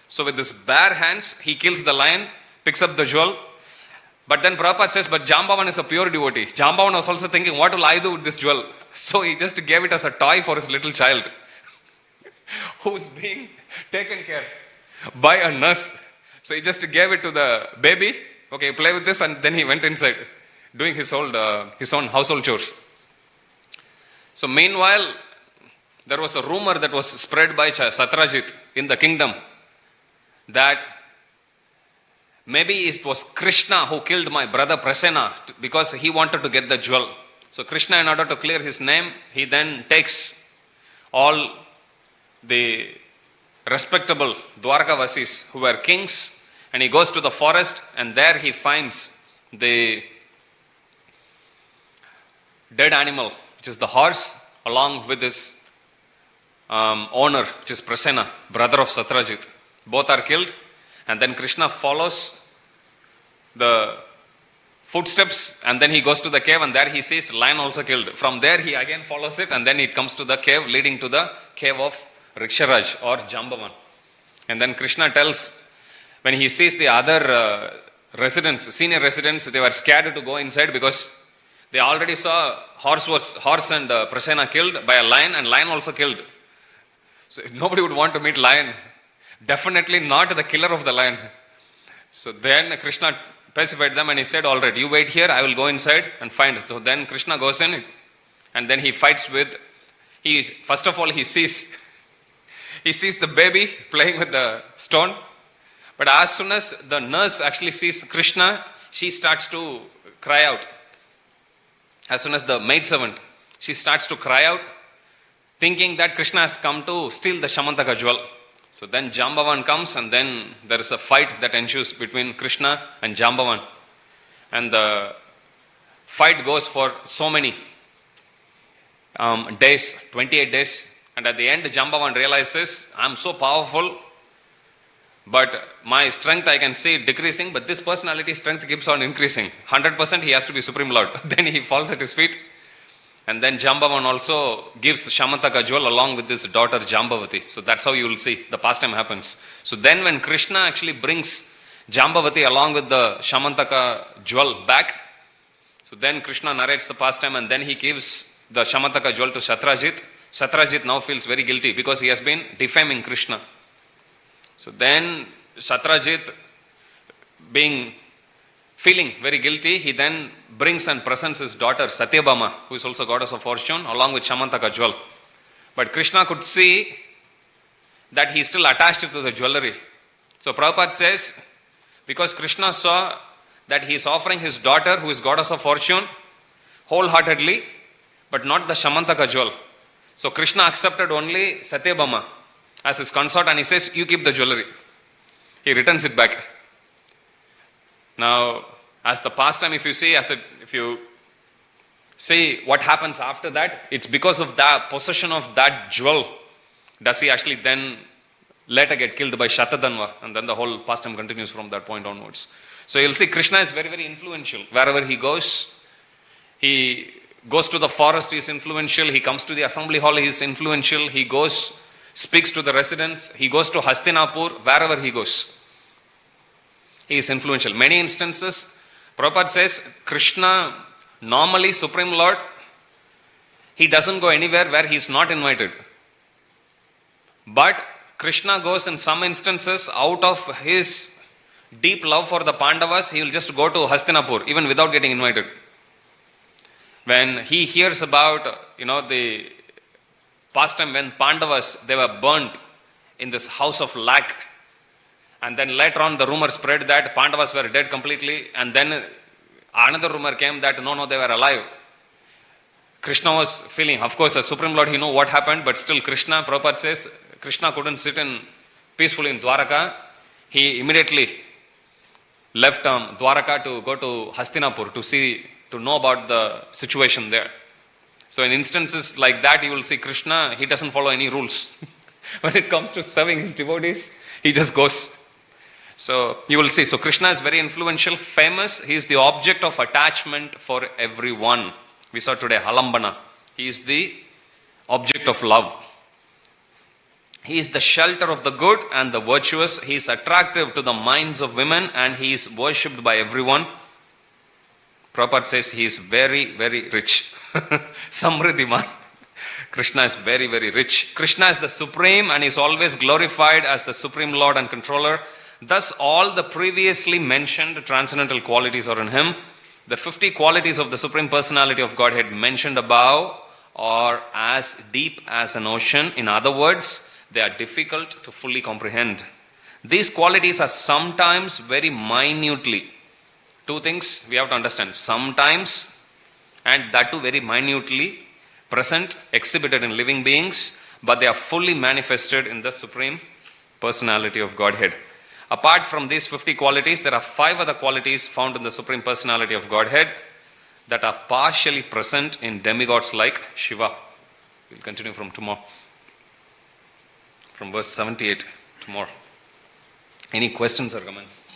S1: So with his bare hands, he kills the lion, picks up the jewel. But then Prabhupada says, but Jambavan is a pure devotee. Jambavan was also thinking, what will I do with this jewel? So he just gave it as a toy for his little child who is being taken care by a nurse. So he just gave it to the baby. Okay, play with this, and then he went inside doing his own household chores. So meanwhile, there was a rumor that was spread by Satrajit in the kingdom that maybe it was Krishna who killed my brother Prasena because he wanted to get the jewel. So Krishna, in order to clear his name, he then takes all the respectable Dwarkavasis who were kings and he goes to the forest and there he finds the dead animal, which is the horse, along with his owner, which is Prasena, brother of Satrajit. Both are killed, and then Krishna follows the footsteps, and then he goes to the cave, and there he sees lion also killed. From there he again follows it, and then it comes to the cave leading to the cave of Riksharaj or Jambavan. And then Krishna tells, when he sees the other residents, senior residents, they were scared to go inside because they already saw horse and Prasena killed by a lion, and lion also killed. So nobody would want to meet lion. Definitely not the killer of the lion. So then Krishna pacified them and he said, all right, you wait here, I will go inside and find it. So then Krishna goes in and then he fights with, first of all he sees the baby playing with the stone. But as soon as the nurse actually sees Krishna, she starts to cry out. As soon as the maidservant, she starts to cry out, thinking that Krishna has come to steal the Shamantaka jewel. So then Jambavan comes, and then there is a fight that ensues between Krishna and Jambavan. And the fight goes for so many days, 28 days. And at the end, Jambavan realizes, I'm so powerful, but my strength I can see decreasing, but this personality strength keeps on increasing. 100% he has to be Supreme Lord. Then he falls at his feet. And then Jambavan also gives Shamantaka jewel along with his daughter Jambavati. So that's how you will see the pastime happens. So then when Krishna actually brings Jambavati along with the Shamantaka jewel back, so then Krishna narrates the pastime and then he gives the Shamantaka jewel to Shatrajit. Shatrajit now feels very guilty because he has been defaming Krishna. So then Shatrajit, feeling very guilty, he then brings and presents his daughter Satyabhama, who is also goddess of fortune, along with Shamantaka jewel. But Krishna could see that he is still attached to the jewelry. So Prabhupada says, because Krishna saw that he is offering his daughter, who is goddess of fortune, wholeheartedly, but not the Shamantaka jewel. So Krishna accepted only Satyabhama as his consort, and he says, you keep the jewelry. He returns it back. Now, as the pastime, if you see what happens after that, it's because of the possession of that jewel, does he actually then later get killed by Shatadhanva, and then the whole pastime continues from that point onwards. So you'll see Krishna is very, very influential. Wherever he goes to the forest, he is influential. He comes to the assembly hall, he is influential. He goes, speaks to the residents. He goes to Hastinapur, wherever he goes, he is influential. Many instances, Prabhupada says, Krishna, normally Supreme Lord, he doesn't go anywhere where he is not invited. But Krishna goes in some instances out of his deep love for the Pandavas, he will just go to Hastinapur, even without getting invited. When he hears about, the pastime when Pandavas, they were burnt in this house of lac, and then later on the rumor spread that Pandavas were dead completely, and then another rumor came that no, they were alive. Krishna was feeling, of course, as Supreme Lord, he knew what happened, but still Krishna, Prabhupada says, Krishna couldn't sit peacefully in Dwaraka. He immediately left Dwaraka to go to Hastinapur to know about the situation there. So in instances like that, you will see Krishna, he doesn't follow any rules. When it comes to serving his devotees, he just goes. So you will see, so Krishna is very influential, famous. He is the object of attachment for everyone. We saw today, Halambana. He is the object of love. He is the shelter of the good and the virtuous. He is attractive to the minds of women and he is worshipped by everyone. Prabhupada says he is very, very rich. Samriddhiman. Krishna is very, very rich. Krishna is the supreme and is always glorified as the supreme Lord and controller. Thus, all the previously mentioned transcendental qualities are in him. The 50 qualities of the Supreme Personality of Godhead mentioned above are as deep as an ocean. In other words, they are difficult to fully comprehend. These qualities are sometimes very minutely. Two things we have to understand. Sometimes, and that too very minutely, present, exhibited in living beings, but they are fully manifested in the Supreme Personality of Godhead. Apart from these 50 qualities, there are 5 other qualities found in the Supreme Personality of Godhead that are partially present in demigods like Shiva. We'll continue from tomorrow. From verse 78 tomorrow. Any questions or comments?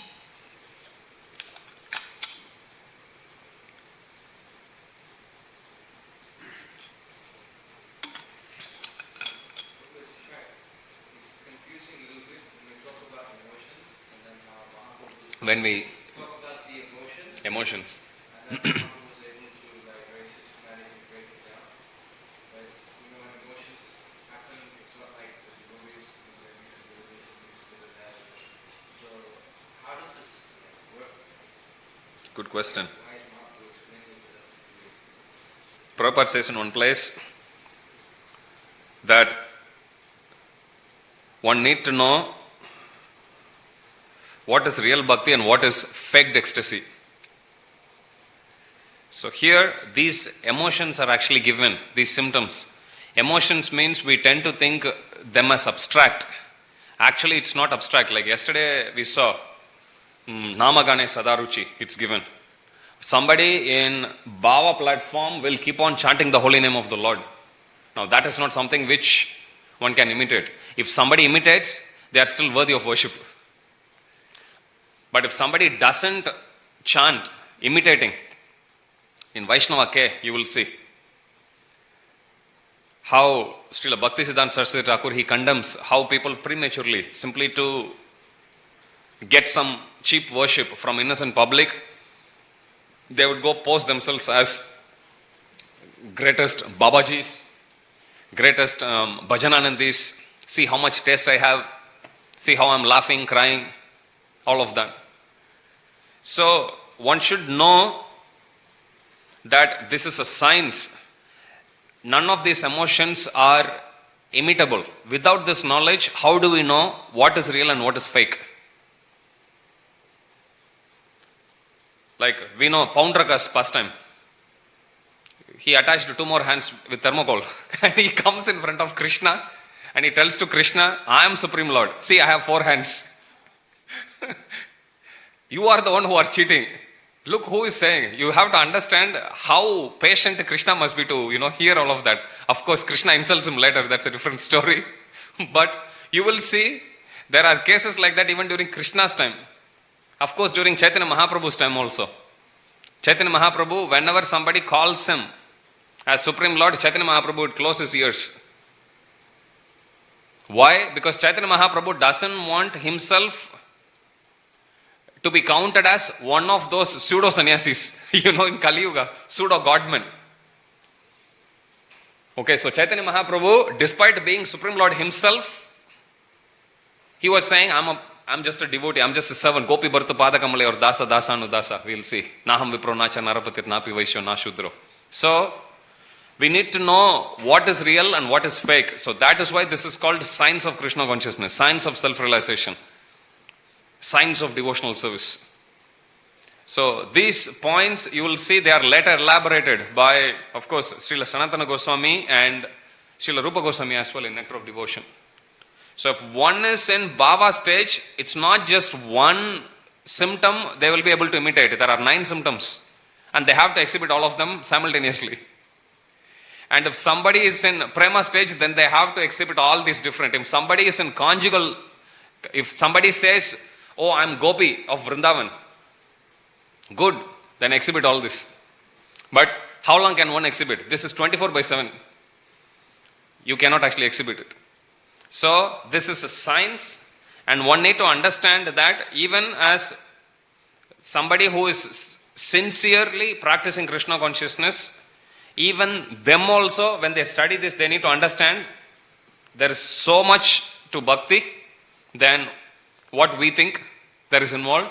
S1: when we
S2: talk about the emotions.
S1: emotions.
S2: And then Prabhu was able to very systematically break it down. But when emotions happen, it's not like the devotees, they mix it with this and mix it with that. So how does this work?
S1: Good question.
S2: Why is Mahaprabhu explaining it to us?
S1: Prabhupada says in one place that one need to know what is real bhakti and what is faked ecstasy. So here, these emotions are actually given, these symptoms. Emotions means we tend to think them as abstract. Actually, it's not abstract. Like yesterday we saw, Namagane Sadaruchi, it's given. Somebody in Bhava platform will keep on chanting the holy name of the Lord. Now that is not something which one can imitate. If somebody imitates, they are still worthy of worship. But if somebody doesn't chant, imitating, in Vaishnava K, you will see how Srila Bhakti Siddhanta Saraswati Thakur, he condemns how people prematurely, simply to get some cheap worship from innocent public, they would go post themselves as greatest Babajis, greatest Bhajananandis, see how much taste I have, see how I'm laughing, crying, all of that. So one should know that this is a science. None of these emotions are imitable. Without this knowledge, how do we know what is real and what is fake? Like we know Poundraka's pastime. He attached 2 more hands with thermocol and he comes in front of Krishna and he tells to Krishna, I am Supreme Lord. See, I have 4 hands. You are the one who are cheating. Look who is saying. You have to understand how patient Krishna must be to, hear all of that. Of course, Krishna insults him later. That's a different story. But you will see there are cases like that even during Krishna's time. Of course, during Chaitanya Mahaprabhu's time also. Chaitanya Mahaprabhu, whenever somebody calls him as Supreme Lord, Chaitanya Mahaprabhu would close his ears. Why? Because Chaitanya Mahaprabhu doesn't want himself to be counted as one of those pseudo sannyasis, in Kali Yuga, pseudo godmen. Okay, so Chaitanya Mahaprabhu, despite being Supreme Lord himself, he was saying, I'm just a devotee, I'm just a servant. Gopi Bharta Pada Kamale or Dasa Dasa Anudasa. We'll see. Naham Vipro Nacha Narapatir Napi Vaishyo Na Shudro. So, we need to know what is real and what is fake. So that is why this is called science of Krishna consciousness, science of self-realization, science of devotional service. So these points, you will see they are later elaborated by, of course, Srila Sanatana Goswami and Srila Rupa Goswami as well in Nectar of Devotion. So if one is in Bhava stage, it's not just one symptom they will be able to imitate. There are 9 symptoms and they have to exhibit all of them simultaneously. And if somebody is in Prema stage, then they have to exhibit all these different. If somebody is in conjugal, if somebody says, oh, I'm Gopi of Vrindavan, good, then exhibit all this. But how long can one exhibit? This is 24/7. You cannot actually exhibit it. So this is a science, and one need to understand that even as somebody who is sincerely practicing Krishna consciousness, even them also, when they study this, they need to understand there is so much to bhakti than what we think there is involved.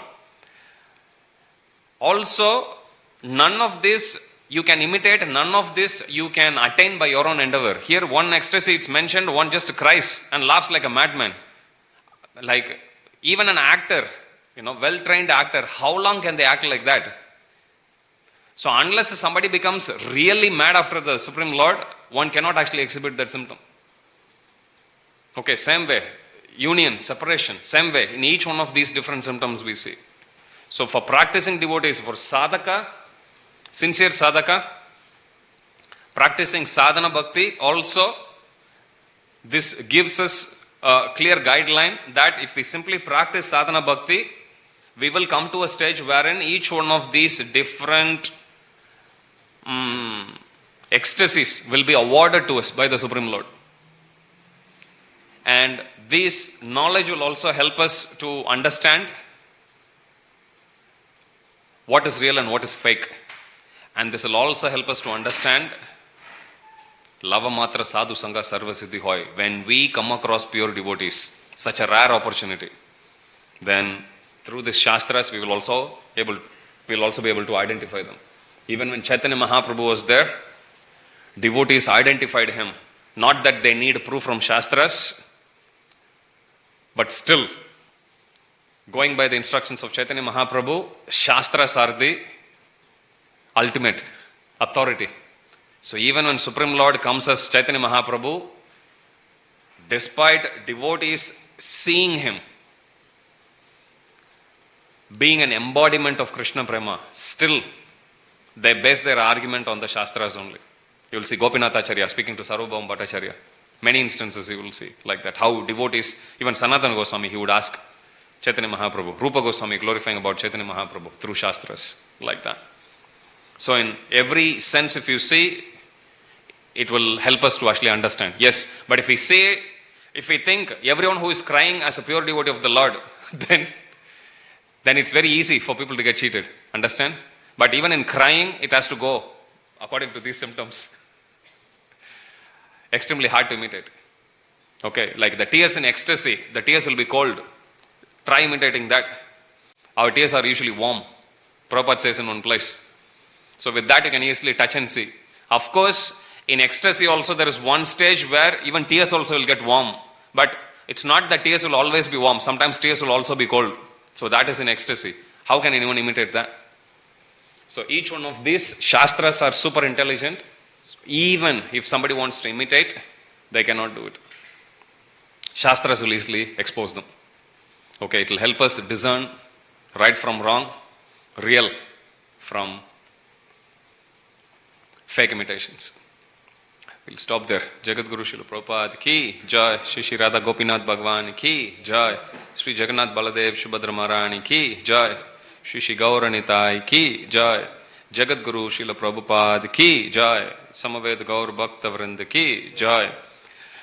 S1: Also, none of this you can imitate, none of this you can attain by your own endeavor. Here, one ecstasy, it's mentioned, one just cries and laughs like a madman. Like, even an actor, well-trained actor, how long can they act like that? So, unless somebody becomes really mad after the Supreme Lord, one cannot actually exhibit that symptom. Okay, same way, union, separation, same way, in each one of these different symptoms we see. So, for practicing devotees, for sadhaka, sincere sadhaka, practicing sadhana bhakti, also this gives us a clear guideline that if we simply practice sadhana bhakti, we will come to a stage wherein each one of these different ecstasies will be awarded to us by the Supreme Lord. And this knowledge will also help us to understand what is real and what is fake. And this will also help us to understand Lava Matra Sadhu Sangha Sarva Siddhi Hoy. When we come across pure devotees, such a rare opportunity, then through this Shastras we will also be able to identify them. Even when Chaitanya Mahaprabhu was there, devotees identified him. Not that they need proof from Shastras, but still, going by the instructions of Chaitanya Mahaprabhu, Shastras are the ultimate authority. So even when Supreme Lord comes as Chaitanya Mahaprabhu, despite devotees seeing him being an embodiment of Krishna Prema, still they base their argument on the Shastras only. You will see Gopinath Acharya speaking to Sarvabhauma Bhattacharya. Many instances you will see like that. How devotees, even Sanatana Goswami, he would ask Chaitanya Mahaprabhu. Rupa Goswami glorifying about Chaitanya Mahaprabhu through Shastras, like that. So in every sense, if you see, it will help us to actually understand. Yes, but if we think everyone who is crying as a pure devotee of the Lord, then it's very easy for people to get cheated. Understand? But even in crying, it has to go according to these symptoms. Extremely hard to imitate. Okay, like the tears in ecstasy, the tears will be cold. Try imitating that. Our tears are usually warm. Prabhupada says in one place. So with that you can easily touch and see. Of course, in ecstasy also there is one stage where even tears also will get warm. But it's not that tears will always be warm. Sometimes tears will also be cold. So that is in ecstasy. How can anyone imitate that? So each one of these Shastras are super intelligent. Even if somebody wants to imitate, they cannot do it. Shastras will easily expose them. Okay, it will help us discern right from wrong, real from fake imitations. We'll stop there. Jagat Guru Srila Prabhupada ki jai. Shri Radha Gopinath Bhagwan ki jai. Sri Jagannath Baladev Subhadra Maharani ki jai. Shri Gauranitai ki jai. Jagat Guru Srila Prabhupada ki jai. Samaved Gaur Bhakta Vrinda ki jai.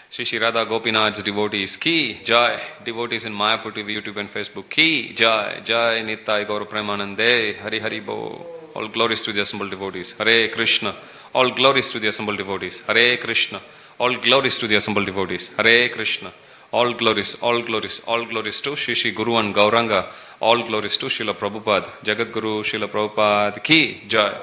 S1: Shri Radha Gopinath's devotees ki jai. Devotees in Mayapur TV, YouTube and Facebook ki jai. Jai Nittai Gaur Premanande. Hari Hari Bo. All glories to the assembled devotees. Hare Krishna. All glories to the assembled devotees. Hare Krishna. All glories to the assembled devotees. Hare Krishna. All glories, all glories, all glories to Shri Guru and Gauranga. All glories to Srila Prabhupada. Jagat Guru Srila Prabhupada ki jai.